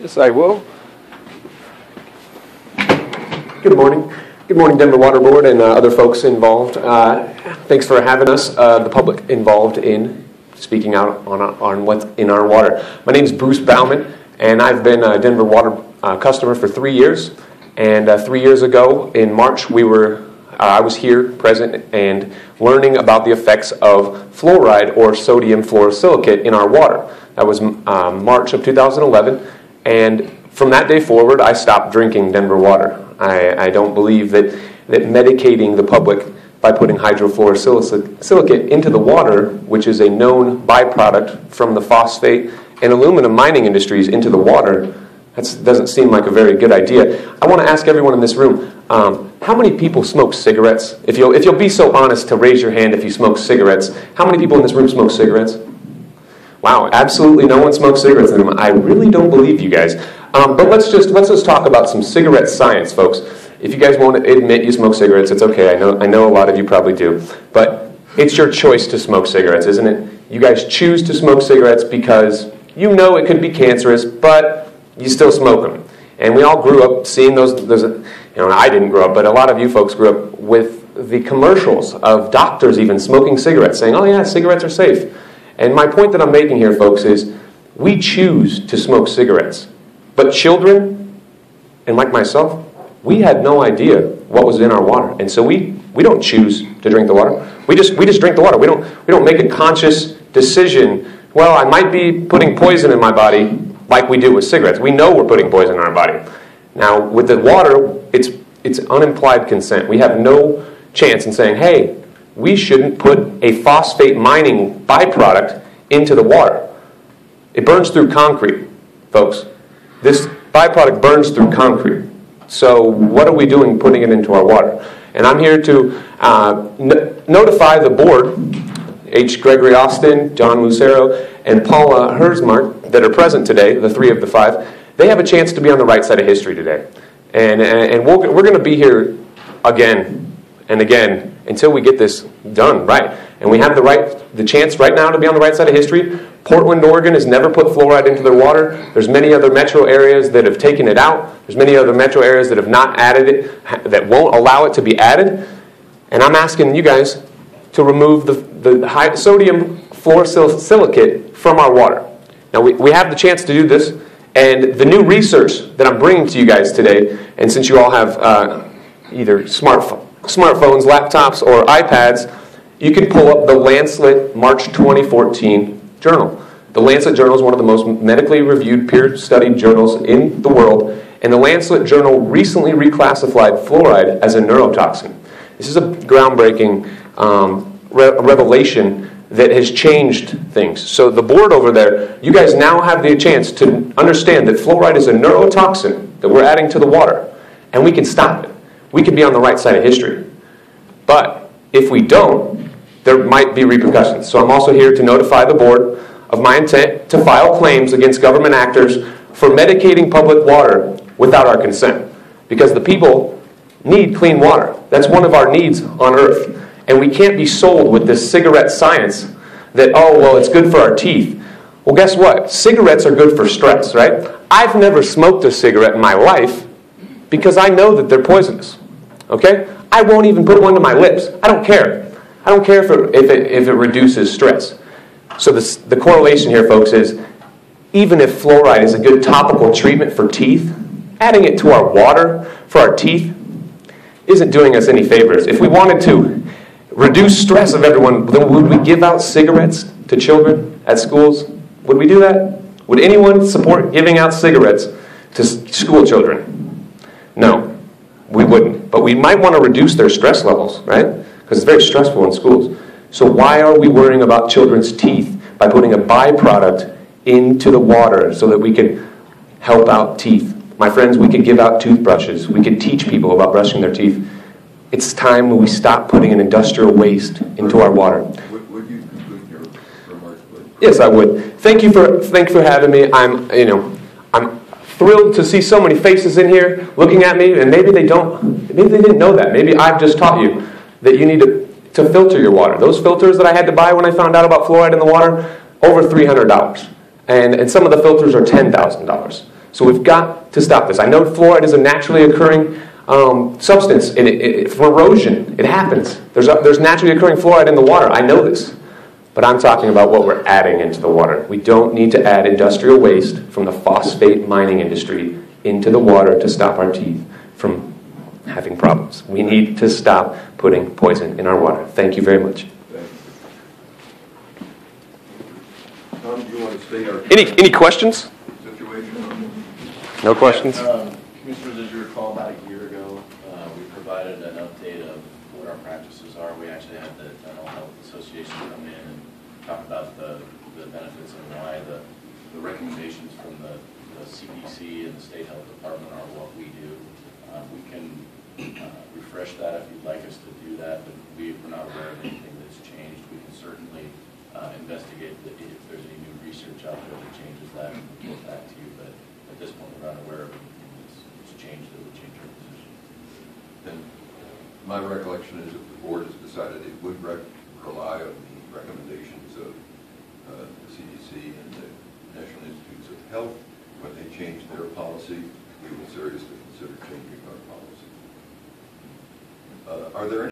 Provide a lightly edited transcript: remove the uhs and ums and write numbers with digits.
Yes, I will. Good morning. Good morning, Denver Water Board and other folks involved. Thanks for having us, the public involved in speaking out on what's in our water. My name is Bruce Bauman, and I've been a Denver Water customer for 3 years. And 3 years ago, in March, I was here present and learning about the effects of fluoride or sodium fluorosilicate in our water. That was March of 2011, and from that day forward, I stopped drinking Denver water. I don't believe that medicating the public by putting hydrofluorosilicate into the water, which is a known byproduct from the phosphate and aluminum mining industries into the water, that doesn't seem like a very good idea. I want to ask everyone in this room, how many people smoke cigarettes? If you'll be so honest to raise your hand if you smoke cigarettes. How many people in this room smoke cigarettes? Wow, absolutely no one smokes cigarettes in the room. I really don't believe you guys. But let's just talk about some cigarette science, folks. If you guys won't admit you smoke cigarettes, it's okay. I know a lot of you probably do. But it's your choice to smoke cigarettes, isn't it? You guys choose to smoke cigarettes because you know it could be cancerous, but you still smoke them. And we all grew up seeing those I didn't grow up, but a lot of you folks grew up with the commercials of doctors even smoking cigarettes, saying, oh yeah, cigarettes are safe. And my point that I'm making here, folks, is we choose to smoke cigarettes. But children, and like myself, we had no idea what was in our water. And so we don't choose to drink the water. We just drink the water. We don't make a conscious decision, well, I might be putting poison in my body like we do with cigarettes. We know we're putting poison in our body. Now, with the water, it's unimplied consent. We have no chance in saying, hey, we shouldn't put a phosphate mining byproduct into the water. It burns through concrete, folks. This byproduct burns through concrete. So what are we doing putting it into our water? And I'm here to notify the board, H. Gregory Austin, John Lucero, and Paula Herzmark, that are present today, the three of the five. They have a chance to be on the right side of history today. And we're going to be here again and again until we get this done right. And we have the chance right now to be on the right side of history. Portland, Oregon has never put fluoride into their water. There's many other metro areas that have taken it out. There's many other metro areas that have not added it, that won't allow it to be added. And I'm asking you guys to remove the high sodium fluorosilicate from our water. Now, we have the chance to do this, and the new research that I'm bringing to you guys today, and since you all have either smartphones, laptops, or iPads, you can pull up the Lancet March 2014 journal. The Lancet journal is one of the most medically reviewed, peer-studied journals in the world, and the Lancet journal recently reclassified fluoride as a neurotoxin. This is a groundbreaking revelation that has changed things. So the board over there, you guys now have the chance to understand that fluoride is a neurotoxin that we're adding to the water, and we can stop it. We can be on the right side of history. But if we don't, there might be repercussions. So I'm also here to notify the board of my intent to file claims against government actors for medicating public water without our consent. Because the people need clean water. That's one of our needs on earth. And we can't be sold with this cigarette science that, oh, well, it's good for our teeth. Well, guess what? Cigarettes are good for stress, right? I've never smoked a cigarette in my life because I know that they're poisonous. Okay? I won't even put one to my lips. I don't care. I don't care if it reduces stress. So the correlation here, folks, is even if fluoride is a good topical treatment for teeth, adding it to our water for our teeth isn't doing us any favors. If we wanted to reduce stress of everyone, then would we give out cigarettes to children at schools? Would we do that? Would anyone support giving out cigarettes to school children? No, we wouldn't. But we might want to reduce their stress levels, right? Because it's very stressful in schools. So why are we worrying about children's teeth by putting a byproduct into the water so that we can help out teeth? My friends, we could give out toothbrushes. We could teach people about brushing their teeth. It's time we stop putting an industrial waste into our water. Would you conclude your remarks, please? Yes, I would. Thank you for having me. I'm thrilled to see so many faces in here looking at me, and maybe they didn't know that. Maybe I've just taught you that you need to filter your water. Those filters that I had to buy when I found out about fluoride in the water, over $300. And some of the filters are $10,000. So we've got to stop this. I know fluoride is a naturally occurring substance for erosion. It happens. There's naturally occurring fluoride in the water. I know this. But I'm talking about what we're adding into the water. We don't need to add industrial waste from the phosphate mining industry into the water to stop our teeth from having problems. We need to stop putting poison in our water. Thank you very much. Tom, do you want to stay our Any questions? situation? No questions? Commissioners, as you recall, about a year ago, we provided an update of what our practices are. We actually had the Dental Health Association come in and talk about the benefits and why the recommendations from the CDC and the State Health Department are what we do. We can refresh that if you'd like us to do that, but we're not aware of anything that's changed. We can certainly investigate if there's any new research out there that changes that and report back to you, but at this point we're not aware of anything that's changed that would change our position. And my recollection is that the board has decided it would rely on the recommendations of the CDC and the National Institutes of Health. When they change their policy, we will seriously consider changing our policy. Are there any